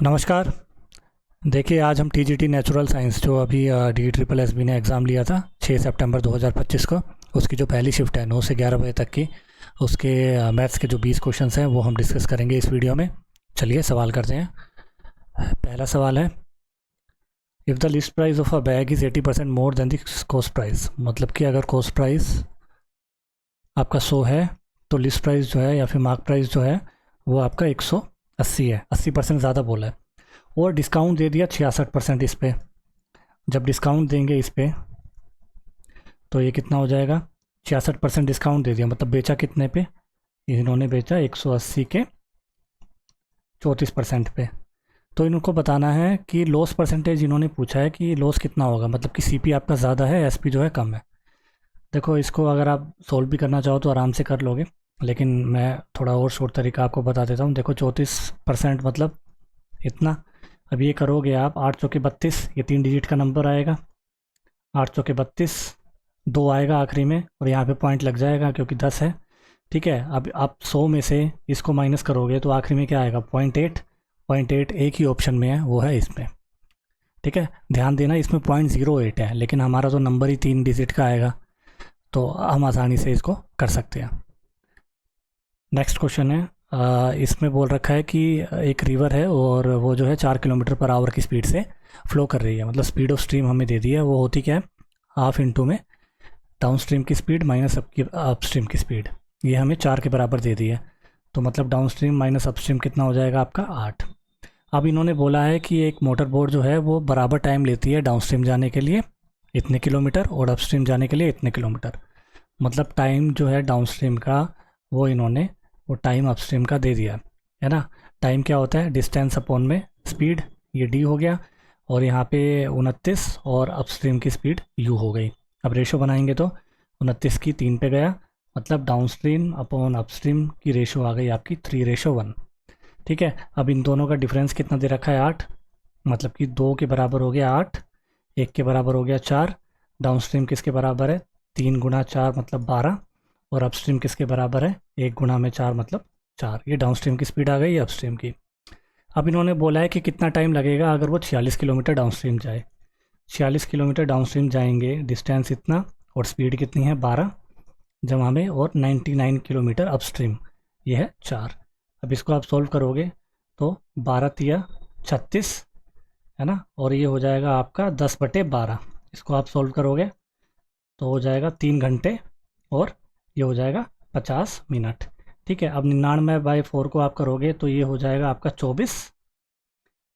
नमस्कार। देखिए, आज हम टीजीटी नेचुरल साइंस जो अभी डी ट्रिपल एस बी ने एग्ज़ाम लिया था 6 सितंबर 2025 को, उसकी जो पहली शिफ्ट है 9 से 11 बजे तक की, उसके मैथ्स के जो 20 क्वेश्चंस हैं वो हम डिस्कस करेंगे इस वीडियो में। चलिए सवाल करते हैं। पहला सवाल है, if the list price of a bag is 80% more than the cost price. मतलब कि अगर कॉस्ट प्राइस आपका 100 है तो लिस्ट प्राइस जो है या फिर मार्क प्राइस जो है वो आपका 180 है, 80% ज़्यादा बोला है। और डिस्काउंट दे दिया 66% इस पर। जब डिस्काउंट देंगे इस पर तो ये कितना हो जाएगा, 66% डिस्काउंट दे दिया, मतलब बेचा कितने पे, इन्होंने बेचा 180 के 34% पे। तो इनको बताना है कि लॉस परसेंटेज, इन्होंने पूछा है कि लॉस कितना होगा, मतलब कि सीपी आपका ज़्यादा है, एसपी जो है कम है। देखो, इसको अगर आप सोल्व भी करना चाहो तो आराम से कर लोगे, लेकिन मैं थोड़ा और शॉर्ट तरीका आपको बता देता हूँ। देखो 34% मतलब इतना। अब ये करोगे आप 8 चौके 32, ये 3 डिजिट का नंबर आएगा। 8 चौके 32, 2 आएगा आखिरी में और यहाँ पे पॉइंट लग जाएगा क्योंकि 10 है। ठीक है, अब आप 100 में से इसको माइनस करोगे तो आखिरी में क्या आएगा, 0.8 एक ही ऑप्शन में है, वो है इसमें। ठीक है, ध्यान देना इसमें 0.08 है, लेकिन हमारा तो नंबर ही 3 डिजिट का आएगा, तो हम आसानी से इसको कर सकते हैं। नेक्स्ट क्वेश्चन है, इसमें बोल रखा है कि एक रिवर है और वो जो है 4 किलोमीटर पर आवर की स्पीड से फ्लो कर रही है। मतलब स्पीड ऑफ स्ट्रीम हमें दे दी है, वो होती क्या है, हाफ इंटू में डाउन स्ट्रीम की स्पीड माइनस अप स्ट्रीम की स्पीड, ये हमें 4 के बराबर दे दी है। तो मतलब down stream minus up stream कितना हो जाएगा आपका, 8। अब इन्होंने बोला है कि एक मोटर बोट जो है वो बराबर टाइम लेती है डाउन स्ट्रीम जाने के लिए इतने किलोमीटर और अप स्ट्रीम जाने के लिए इतने किलोमीटर। मतलब टाइम जो है डाउन स्ट्रीम का वो इन्होंने वो टाइम अपस्ट्रीम का दे दिया है ना। टाइम क्या होता है, डिस्टेंस अपॉन में स्पीड, ये डी हो गया, और यहाँ पे 29 और अपस्ट्रीम की स्पीड यू हो गई। अब रेशो बनाएंगे तो 29 की 3 पे गया, मतलब डाउनस्ट्रीम अपॉन अपस्ट्रीम की रेशो आ गई आपकी 3:1। ठीक है, अब इन दोनों का डिफरेंस कितना दे रखा है, 8। मतलब कि 2 के बराबर हो गया 8, 1 के बराबर हो गया 4। डाउनस्ट्रीम किसके बराबर है, 3 गुना 4 मतलब 12, और अपस्ट्रीम किसके बराबर है, 1 गुना में 4 मतलब 4। ये डाउनस्ट्रीम की स्पीड आ गई अपस्ट्रीम की। अब इन्होंने बोला है कि कितना टाइम लगेगा अगर वो 46 किलोमीटर डाउनस्ट्रीम जाए। 46 किलोमीटर डाउनस्ट्रीम जाएंगे, डिस्टेंस इतना और स्पीड कितनी है 12 जमा में, और 99 किलोमीटर अपस्ट्रीम, ये है 4। अब इसको आप सोल्व करोगे तो 12 तिया 36 है ना, और ये हो जाएगा आपका 10/12। इसको आप सोल्व करोगे तो हो जाएगा 3 घंटे और ये हो जाएगा 50 मिनट। ठीक है, अब 99/4 को आप करोगे तो ये हो जाएगा आपका 24,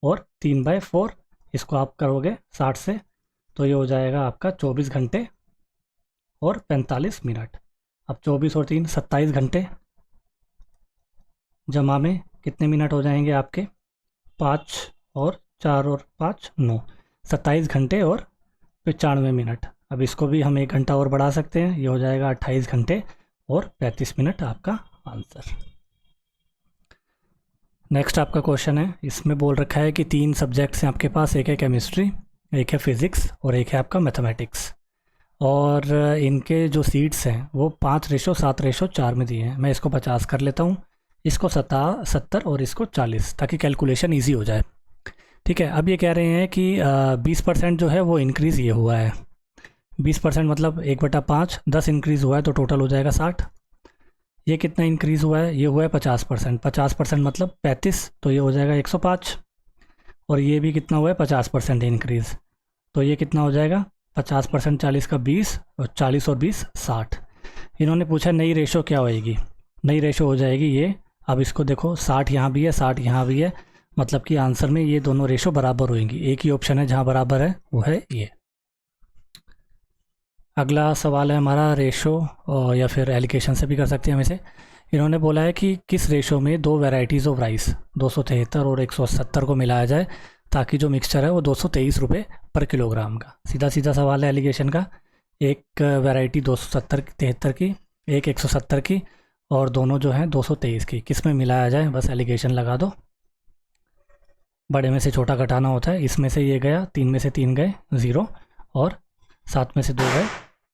और 3/4 इसको आप करोगे 60 से तो ये हो जाएगा आपका 24 घंटे और 45 मिनट। अब 24 और 3 27 घंटे, जमा में कितने मिनट हो जाएंगे आपके, 5 और 4 और 5 9, 27 घंटे और 95 मिनट। अब इसको भी हम 1 घंटा और बढ़ा सकते हैं, ये हो जाएगा 28 घंटे और 35 मिनट आपका आंसर। नेक्स्ट आपका क्वेश्चन है, इसमें बोल रखा है कि 3 सब्जेक्ट्स हैं आपके पास, एक है केमिस्ट्री, एक है फिज़िक्स और एक है आपका मैथमेटिक्स, और इनके जो सीट्स हैं वो 5:7:4 में दिए हैं। मैं इसको 50 कर लेता हूँ, इसको 70 और इसको 40, ताकि कैलकुलेशन ईजी हो जाए। ठीक है, अब ये कह रहे हैं कि 20% जो है वो इंक्रीज़ ये हुआ है। 20% मतलब 1/5, 10 इंक्रीज़ हुआ है तो टोटल हो जाएगा 60। ये कितना इंक्रीज़ हुआ है, ये हुआ है 50%। 50% मतलब 35, तो ये हो जाएगा 105। और ये भी कितना हुआ है, 50% इंक्रीज़, तो ये कितना हो जाएगा, 50% 40 का 20, और 40 और 20 60। इन्होंने पूछा नई रेशो क्या होएगी, नई रेशो हो जाएगी ये। अब इसको देखो, 60 यहाँ भी है 60 यहाँ भी है, मतलब कि आंसर में ये दोनों रेशो बराबर होएंगी। एक ही ऑप्शन है जहाँ बराबर है, वो है ये। अगला सवाल है हमारा रेशो, या फिर एलिकेशन से भी कर सकते हैं हम इसे। इन्होंने बोला है कि किस रेशो में 2 वैरायटीज़ ऑफ राइस 273 और 170 को मिलाया जाए ताकि जो मिक्सचर है वो 223 रुपये पर किलोग्राम का। सीधा सीधा सवाल है एलिगेशन का। एक वैरायटी 273 की, एक 170 की, और दोनों जो हैं 223 की, किस में मिलाया जाए, बस एलिगेशन लगा दो। बड़े में से छोटा घटाना होता है, इसमें से ये गया, 3 में से 3 गए 0, और 7 में से 2 गए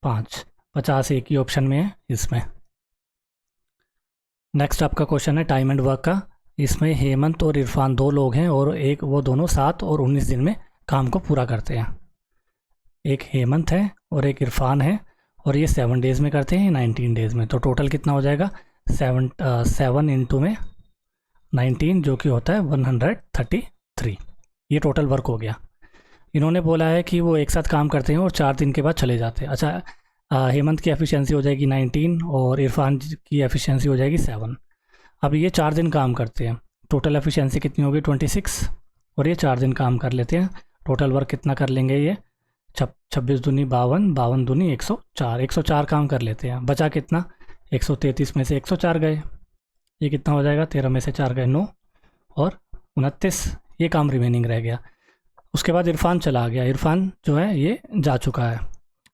5, 50 एक ही ऑप्शन में है इसमें। नेक्स्ट आपका क्वेश्चन है टाइम एंड वर्क का। इसमें हेमंत और इरफान 2 लोग हैं और एक वो दोनों 7 और 19 दिन में काम को पूरा करते हैं। एक हेमंत है और एक इरफान है और ये 7 डेज़ में करते हैं, 19 डेज़ में। तो टोटल कितना हो जाएगा, 7 इंटू में 19 जो कि होता है 133। ये टोटल वर्क हो गया। इन्होंने बोला है कि वो एक साथ काम करते हैं और 4 दिन के बाद चले जाते हैं। अच्छा, हेमंत की एफिशिएंसी हो जाएगी 19 और इरफान की एफिशिएंसी हो जाएगी 7। अब ये 4 दिन काम करते हैं, टोटल एफिशिएंसी कितनी होगी 26, और ये 4 दिन काम कर लेते हैं। टोटल वर्क कितना कर लेंगे ये 26 दूनी 52, 52 दूनी 104, 104 काम कर लेते हैं। बचा कितना, 133 में से 104 गए, ये कितना हो जाएगा, 13 में से 4 गए 9 और 29, ये काम रिमेनिंग रह गया। उसके बाद इरफान चला गया, इरफान जो है ये जा चुका है।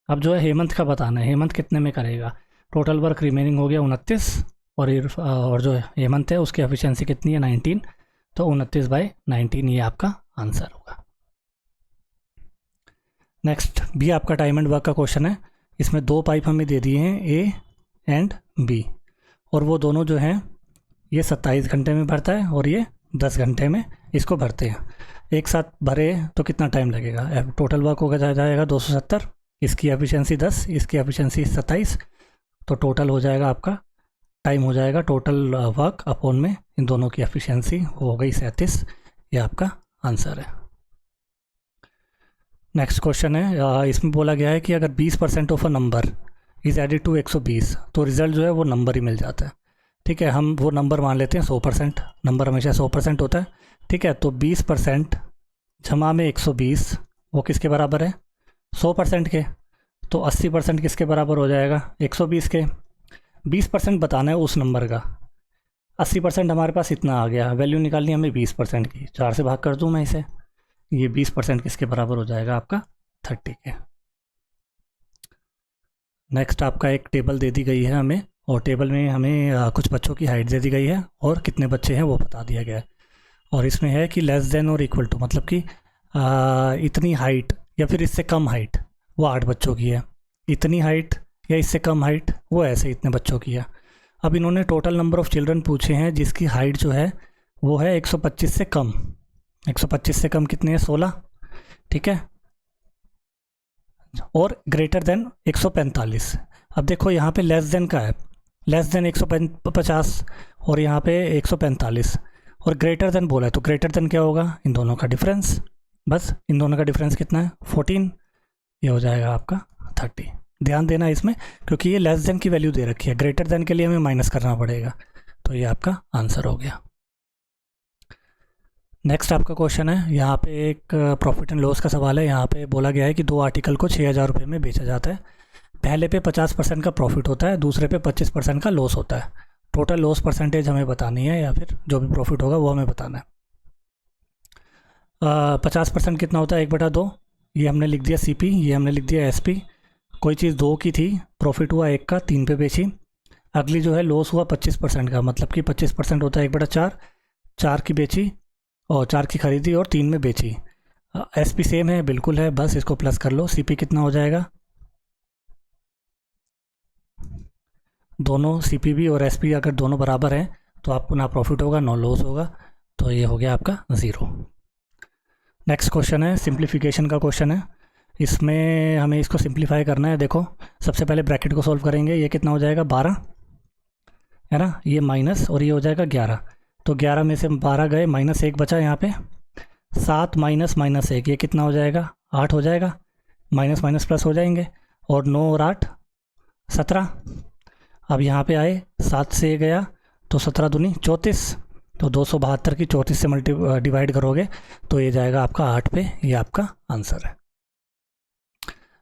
अब जो है हेमंत का बताना है, हेमंत कितने में करेगा। टोटल वर्क रिमेनिंग हो गया 29 और जो हेमंत है उसकी एफिशिएंसी कितनी है 19, तो 29/19 ये आपका आंसर होगा। नेक्स्ट भी आपका टाइम एंड वर्क का क्वेश्चन है। इसमें 2 पाइप हमें दे दिए हैं, ए एंड बी, और वो दोनों जो हैं ये 27 घंटे में भरता है और ये 10 घंटे में इसको भरते हैं। एक साथ भरे तो कितना टाइम लगेगा, टोटल वर्क होगा जाएगा 270, इसकी एफिशिएंसी 10, इसकी एफिशिएंसी 27, तो टोटल हो जाएगा आपका टाइम हो जाएगा टोटल वर्क अपॉन में इन दोनों की एफिशिएंसी हो गई 37। ये आपका आंसर है। नेक्स्ट क्वेश्चन है, इसमें बोला गया है कि अगर 20% of a number is added to 120 तो रिज़ल्ट जो है वो नंबर ही मिल जाता है। ठीक है, हम वो नंबर मान लेते हैं 100%, नंबर हमेशा 100% होता है। ठीक है, तो 20% जमा में 120 वो किसके बराबर है, 100% के। तो 80% किसके बराबर हो जाएगा, 120 के। 20% बताना है उस नंबर का, 80% हमारे पास इतना आ गया, वैल्यू निकालनी हमें 20% की, 4 से भाग कर दूँ मैं इसे, ये 20% किसके बराबर हो जाएगा आपका 30 के। नेक्स्ट आपका एक टेबल दे दी गई है हमें, और टेबल में हमें कुछ बच्चों की हाइट दे दी गई है और कितने बच्चे हैं वो बता दिया गया है। और इसमें है कि लेस देन और इक्वल टू, मतलब कि इतनी हाइट या फिर इससे कम हाइट वो 8 बच्चों की है, इतनी हाइट या इससे कम हाइट वो ऐसे इतने बच्चों की है। अब इन्होंने टोटल नंबर ऑफ़ चिल्ड्रन पूछे हैं जिसकी हाइट जो है वो है 125 से कम। 125 से कम कितने हैं, 16। ठीक है, और ग्रेटर देन 145। अब देखो यहाँ पे लेस देन का है, लेस देन 150 और यहाँ पे 145, और ग्रेटर देन बोला है तो ग्रेटर देन क्या होगा, इन दोनों का डिफरेंस। बस इन दोनों का डिफरेंस कितना है 14, ये हो जाएगा आपका 30। ध्यान देना इसमें क्योंकि ये लेस देन की वैल्यू दे रखी है, ग्रेटर देन के लिए हमें माइनस करना पड़ेगा, तो ये आपका आंसर हो गया। नेक्स्ट आपका क्वेश्चन है, यहाँ पे एक प्रॉफिट एंड लॉस का सवाल है। यहाँ पे बोला गया है कि 2 आर्टिकल को 6,000 रुपये में बेचा जाता है। पहले पे 50% का प्रॉफिट होता है, दूसरे पे 25% का लॉस होता है। टोटल लॉस परसेंटेज हमें बतानी है या फिर जो भी प्रॉफिट होगा वो हमें बताना है। 50% कितना होता है, 1/2, ये हमने लिख दिया CP, ये हमने लिख दिया SP। कोई चीज़ 2 की थी, प्रॉफिट हुआ 1 का, 3 पे बेची। अगली जो है लॉस हुआ 25% का, मतलब कि 25% होता है 1/4, 4 की बेची और 4 की खरीदी और 3 में बेची। SP सेम है, बिल्कुल है, बस इसको प्लस कर लो। CP कितना हो जाएगा, दोनों CP भी और SP अगर दोनों बराबर हैं तो आपको ना प्रॉफिट होगा ना लॉस होगा, तो ये हो गया आपका 0। नेक्स्ट क्वेश्चन है, सिंप्लीफिकेशन का क्वेश्चन है। इसमें हमें इसको सिंप्लीफाई करना है। देखो सबसे पहले ब्रैकेट को सॉल्व करेंगे, ये कितना हो जाएगा 12 है ना, ये माइनस और ये हो जाएगा 11। तो 11 में से 12 गए, -1 बचा यहाँ पे, 7 माइनस -1 ये कितना हो जाएगा 8 हो जाएगा, माइनस माइनस प्लस हो जाएंगे, और 9 और 8 17। अब यहाँ पे आए 7 से ये गया तो 17 दूनी 34, तो 272 की 34 से डिवाइड करोगे तो ये जाएगा आपका 8 पे, ये आपका आंसर है।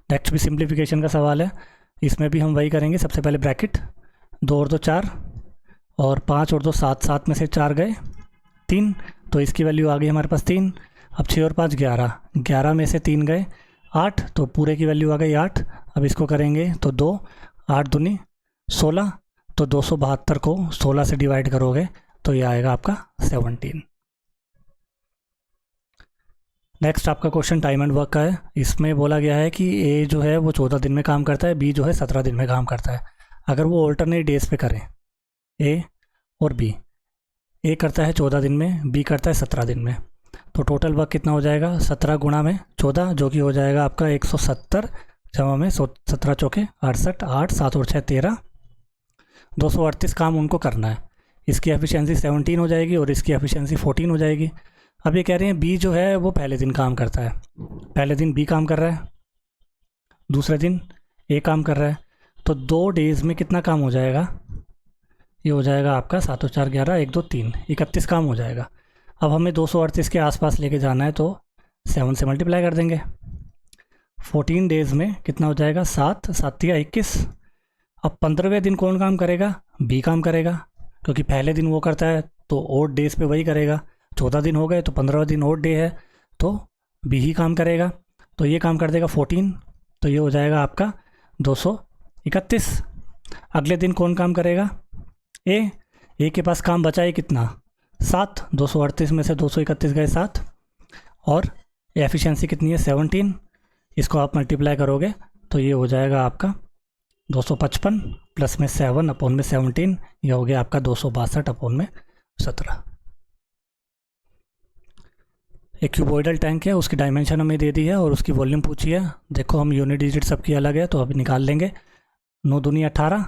नेक्स्ट भी सिंप्लीफिकेशन का सवाल है, इसमें भी हम वही करेंगे। सबसे पहले ब्रैकेट, 2 और 2 4 और 5 और 2 7, 7 में से 4 गए 3, तो इसकी वैल्यू आ गई हमारे पास 3। अब 6 और 5 11, 11 में से 3 गए 8, तो पूरे की वैल्यू आ गई 8। अब इसको करेंगे तो 2, 8 दूनी 16, तो 272 को 16 से डिवाइड करोगे तो ये आएगा आपका 17। नेक्स्ट आपका क्वेश्चन टाइम एंड वर्क का है। इसमें बोला गया है कि A जो है वो 14 दिन में काम करता है, B जो है 17 दिन में काम करता है। अगर वो ऑल्टरनेट डेज पे करें A और B, ए करता है 14 दिन में, बी करता है 17 दिन में। तो टोटल वर्क कितना हो जाएगा, 17 गुणा में 14, जो कि हो जाएगा आपका 170 जमा में 17 चौके 68, 8 7 और 6 13, 238 काम उनको करना है। इसकी एफिशिएंसी 17 हो जाएगी और इसकी एफिशिएंसी 14 हो जाएगी। अब ये कह रहे हैं बी जो है वो पहले दिन काम करता है, पहले दिन बी काम कर रहा है, दूसरे दिन ए काम कर रहा है। तो 2 डेज़ में कितना काम हो जाएगा, ये हो जाएगा आपका 7 और 4 11, 1 2 3 31 काम हो जाएगा। अब हमें 238 के आसपास लेके जाना है तो 7 से मल्टीप्लाई कर देंगे। 14 डेज़ में कितना हो जाएगा, 7 7 या 21। अब 15वें दिन कौन काम करेगा, बी काम करेगा, क्योंकि पहले दिन वो करता है तो ओड डेज़ पे वही करेगा। 14 दिन हो गए तो 15वां दिन ओड डे है तो बी ही काम करेगा, तो ये काम कर देगा 14, तो ये हो जाएगा आपका 231। अगले दिन कौन काम करेगा, ए के पास काम बचा है कितना, 7, 238 में से 231 गए 7, और एफिशिएंसी कितनी है 17। इसको आप मल्टीप्लाई करोगे तो ये हो जाएगा आपका 255 प्लस में 7 अपॉन में 17, ये हो गया आपका 262 अपॉन में 17। एक क्यूबॉइडल टैंक है, उसकी डायमेंशन हमें दे दी है और उसकी वॉल्यूम पूछी है। देखो हम यूनिट डिजिट सबकी अलग है तो अभी निकाल लेंगे। 9 दूनी 18,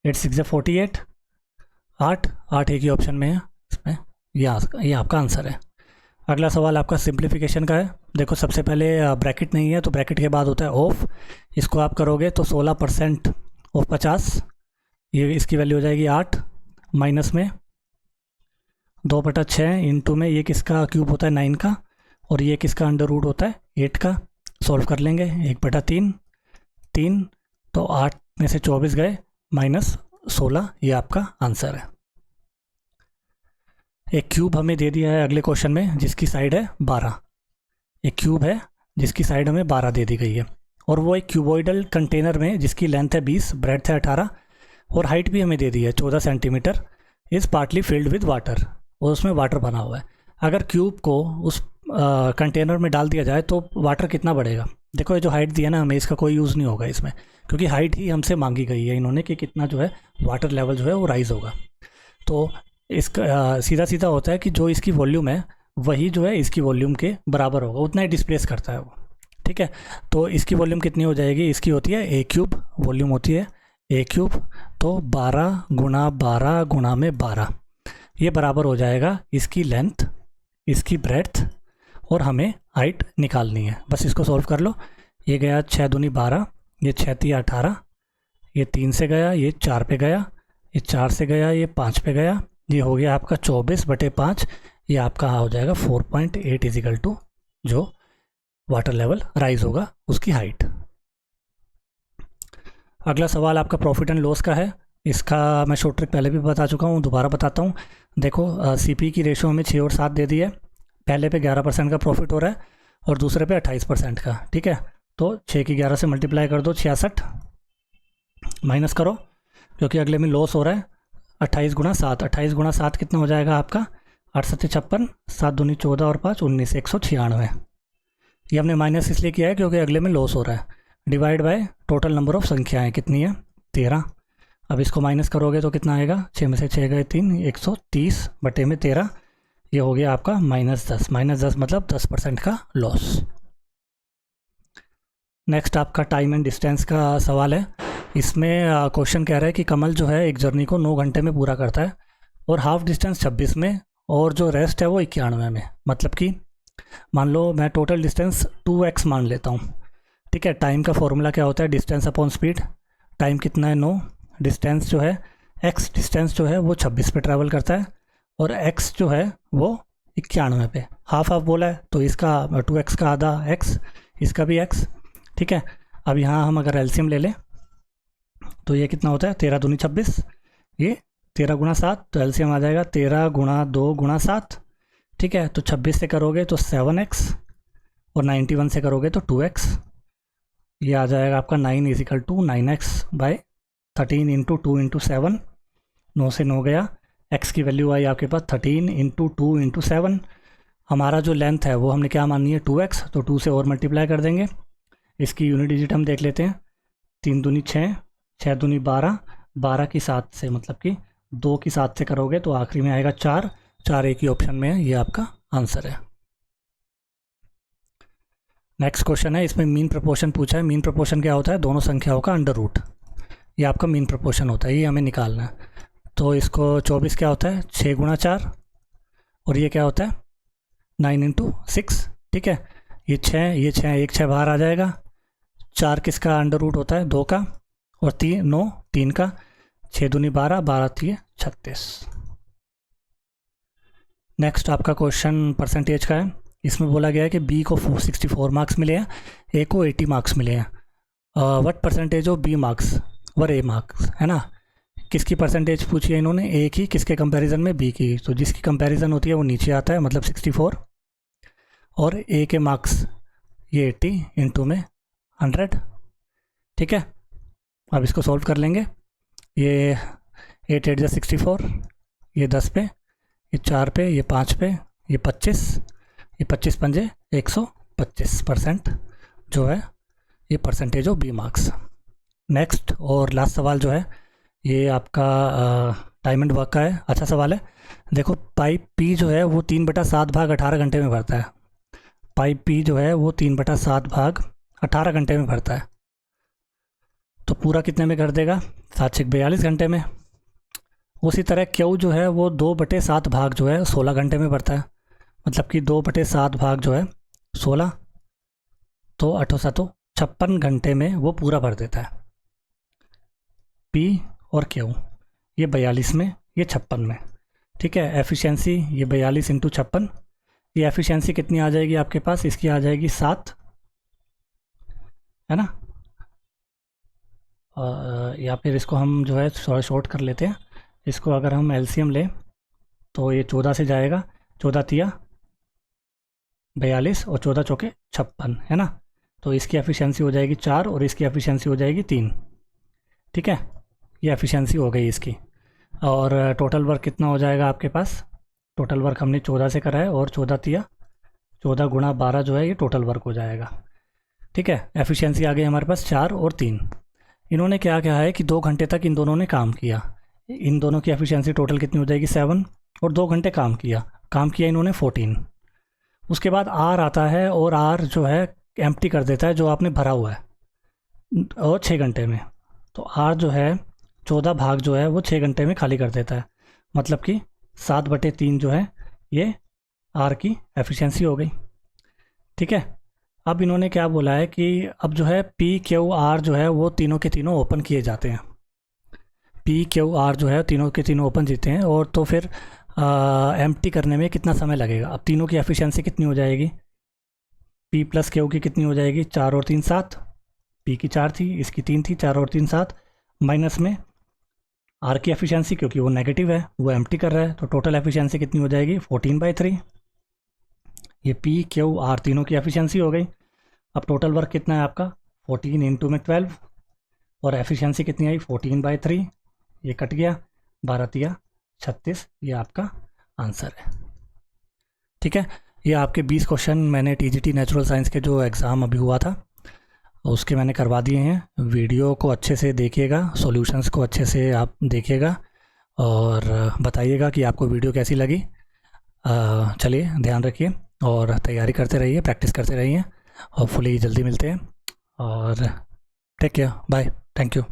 8 6 48, 8 एक ही ऑप्शन में है इसमें, ये आपका आंसर है। अगला सवाल आपका सिंप्लीफिकेशन का है। देखो सबसे पहले ब्रैकेट नहीं है तो ब्रैकेट के बाद होता है ऑफ, इसको आप करोगे तो 16% ऑफ 50, ये इसकी वैल्यू हो जाएगी 8, माइनस में 2/6 इंटू में ये किसका क्यूब होता है 9 का, और ये किसका अंडर रूट होता है 8 का। सॉल्व कर लेंगे 1/3, 3, तो 8 में से 24 गए माइनस 16, ये आपका आंसर है। एक क्यूब हमें दे दिया है अगले क्वेश्चन में जिसकी साइड है 12, एक क्यूब है जिसकी साइड हमें 12 दे दी गई है, और वो एक क्यूबॉइडल कंटेनर में जिसकी लेंथ है 20, ब्रेड्थ है 18 और हाइट भी हमें दे दी है 14 centimetre, is partly filled with water, और उसमें वाटर भरा हुआ है। अगर क्यूब को उस कंटेनर में डाल दिया जाए तो वाटर कितना बढ़ेगा। देखो ये जो हाइट दी है ना, हमें इसका कोई यूज़ नहीं होगा इसमें, क्योंकि हाइट ही हमसे मांगी गई है इन्होंने कि कितना जो है वाटर लेवल जो है वो राइज़ होगा। तो इसका सीधा सीधा होता है कि जो इसकी वॉल्यूम है वही जो है इसकी वॉल्यूम के बराबर होगा, उतना ही डिस्प्लेस करता है वो, ठीक है। तो इसकी वॉल्यूम कितनी हो जाएगी, इसकी होती है ए क्यूब, वॉल्यूम होती है ए क्यूब, तो 12 गुणा 12 गुणा में 12, ये बराबर हो जाएगा इसकी लेंथ, इसकी ब्रेड्थ, और हमें हाइट निकालनी है। बस इसको सॉल्व कर लो। ये गया 6 दूनी 12, ये 6 3 18, ये 3 से गया, ये 4 पे गया, ये 4 से गया, ये 5 पे गया, ये हो गया आपका 24/5, ये आपका हो जाएगा 4.8 इजिकल टू जो वाटर लेवल राइज होगा उसकी हाइट। अगला सवाल आपका प्रॉफिट एंड लॉस का है। इसका मैं शॉर्ट ट्रिक पहले भी बता चुका हूँ, दोबारा बताता हूँ। देखो सीपी की रेशो हमें 6 और 7 दे दी है, पहले पे 11% का प्रॉफिट हो रहा है और दूसरे पे 28% का, ठीक है। तो 6 की 11 से मल्टीप्लाई कर दो, 66, माइनस करो क्योंकि अगले में लॉस हो रहा है, 28 गुणा 7, 28 गुणा 7 कितना हो जाएगा आपका 8 7 56, 7 दूनी 14 और 5 19, 196। ये हमने माइनस इसलिए किया है क्योंकि अगले में लॉस हो रहा है। Divide by total number of संख्याएं कितनी है 13। अब इसको माइनस करोगे तो कितना आएगा, 6 में से 6 गए 3, 130 बटे में 13, ये हो गया आपका -10, -10 मतलब 10% का लॉस। नेक्स्ट आपका टाइम एंड डिस्टेंस का सवाल है। इसमें क्वेश्चन कह रहा है कि कमल जो है एक जर्नी को 9 घंटे में पूरा करता है और हाफ डिस्टेंस 26 में और जो रेस्ट है वो 91 में। मतलब कि मान लो मैं टोटल डिस्टेंस 2x मान लेता हूँ, ठीक है। टाइम का फॉर्मूला क्या होता है, डिस्टेंस अपॉन स्पीड। टाइम कितना है 9, डिस्टेंस जो है x डिस्टेंस जो है वो 26 पे ट्रैवल करता है और x जो है वो 91 पे। हाफ हाफ बोला है तो इसका 2x का आधा x, इसका भी x, ठीक है। अब यहाँ हम अगर एलसीएम ले लें तो ये कितना होता है 13 दूनी 26, ये 13 गुणा 7, तो एलसीएम आ जाएगा 13 गुणा 2 गुणा 7, ठीक है। तो 26 से करोगे तो 7x और 91 से करोगे तो 2x, ये आ जाएगा आपका 9 equal to 9x by 13 into 2 into 7, 9 से 9 गया, x की वैल्यू आई आपके पास 13 इंटू 2 इंटू 7। हमारा जो लेंथ है वो हमने क्या माननी है 2x, तो 2 से और मल्टीप्लाई कर देंगे। इसकी यूनिट डिजिट हम देख लेते हैं, 3 दूनी 6, 6 दूनी 12, 12 की 7 से मतलब कि 2 की 7 से करोगे तो आखिरी में आएगा 4, 4 एक ही ऑप्शन में है, ये आपका आंसर है। नेक्स्ट क्वेश्चन है, इसमें मीन प्रपोर्शन पूछा है। मीन प्रपोर्शन क्या होता है? दोनों संख्याओं का अंडर रूट, ये आपका मीन प्रपोर्शन होता है, ये हमें निकालना है। तो इसको 24 क्या होता है? 6 गुणा 4, और ये क्या होता है? 9 इंटू 6, ठीक है। ये 6 एक 6 बाहर आ जाएगा। 4 किसका अंडर रूट होता है? 2 का, और 9 3 का। 6 दूनी 12, 12 3 36। नेक्स्ट आपका क्वेश्चन परसेंटेज का है। इसमें बोला गया है कि बी को 64 मार्क्स मिले हैं, ए को 80 मार्क्स मिले हैं। What percentage of B marks were A marks, है ना। किसकी परसेंटेज पूछी है इन्होंने? ए की। किसके कंपैरिजन में? बी की। तो जिसकी कंपैरिजन होती है वो नीचे आता है, मतलब 64, और ए के मार्क्स ये 80 इंटू में 100, ठीक है। अब इसको सॉल्व कर लेंगे। ये 8 8 64, ये 10 पे, ये 4 पे, ये 5 पे, ये 25, ये 25 पंजे 125% जो है ये percentage of B marks. Next और लास्ट सवाल जो है ये आपका टाइम एंड वर्क का है। अच्छा सवाल है। देखो पाइप पी जो है वो 3/7 भाग 18 घंटे में भरता है। पाइप पी जो है वो 3/7 भाग 18 घंटे में भरता है। तो पूरा कितने में कर देगा? 7 6 42 घंटे में। उसी तरह क्यू जो है वो 2/7 भाग जो है 16 घंटे में भरता है। मतलब कि 2/7 भाग जो है 16, तो 856 घंटे में वो पूरा भर देता है। पी और क्यू ये 42 में, ये 56 में, ठीक है। एफिशिएंसी ये 42 इंटू 56, ये एफिशिएंसी कितनी आ जाएगी आपके पास? इसकी आ जाएगी 7, है ना। या फिर इसको हम जो है थोड़ा शॉर्ट कर लेते हैं। इसको अगर हम एलसीएम लें तो ये 14 से जाएगा, 14 तिया 42 और 14 चौके 56, है ना। तो इसकी एफिशिएंसी हो जाएगी 4 और इसकी एफिशिएंसी हो जाएगी 3, ठीक है। ये एफिशिएंसी हो गई इसकी। और टोटल वर्क कितना हो जाएगा आपके पास? टोटल वर्क हमने 14 से करा है, और 14 तिया 14 गुणा 12 जो है ये टोटल वर्क हो जाएगा, ठीक है। एफिशिएंसी आ गई हमारे पास 4 और 3। इन्होंने क्या कहा है कि 2 घंटे तक इन दोनों ने काम किया। इन दोनों की एफिशिएंसी टोटल कितनी हो जाएगी? 7, और 2 घंटे काम किया इन्होंने 14। उसके बाद आर आता है और आर जो है एम्प्टी कर देता है जो आपने भरा हुआ है, और 6 घंटे में। तो आर जो है 14 भाग जो है वो 6 घंटे में खाली कर देता है। मतलब कि 7/3 जो है ये आर की एफिशिएंसी हो गई, ठीक है। अब इन्होंने क्या बोला है कि अब जो है पी क्यू आर जो है वो तीनों के तीनों ओपन किए जाते हैं। पी क्यू आर जो है तीनों के तीनों ओपन जीते हैं, और तो फिर एम्प्टी करने में कितना समय लगेगा? अब तीनों की एफिशिएंसी कितनी हो जाएगी? पी प्लस क्यू की कितनी हो जाएगी? 4 और 3 7। पी की 4 थी, इसकी 3 थी, 4 और 3 7, माइनस में आर की एफिशिएंसी क्योंकि वो नेगेटिव है, वो एम्प्टी कर रहा है, तो टोटल एफिशिएंसी कितनी हो जाएगी? 14/3। ये पी क्यू आर तीनों की एफिशिएंसी हो गई। अब टोटल वर्क कितना है आपका? 14 इंटू में 12, और एफिशिएंसी कितनी आई? 14/3। ये कट गया, 12 तिया 36, ये आपका आंसर है, ठीक है। ये आपके 20 क्वेश्चन मैंने टीजीटी नेचुरल साइंस के जो एग्ज़ाम अभी हुआ था उसके मैंने करवा दिए हैं। वीडियो को अच्छे से देखिएगा, सॉल्यूशंस को अच्छे से आप देखिएगा, और बताइएगा कि आपको वीडियो कैसी लगी। चलिए ध्यान रखिए और तैयारी करते रहिए, प्रैक्टिस करते रहिए। होपफुली जल्दी मिलते हैं, और take care, bye, thank you.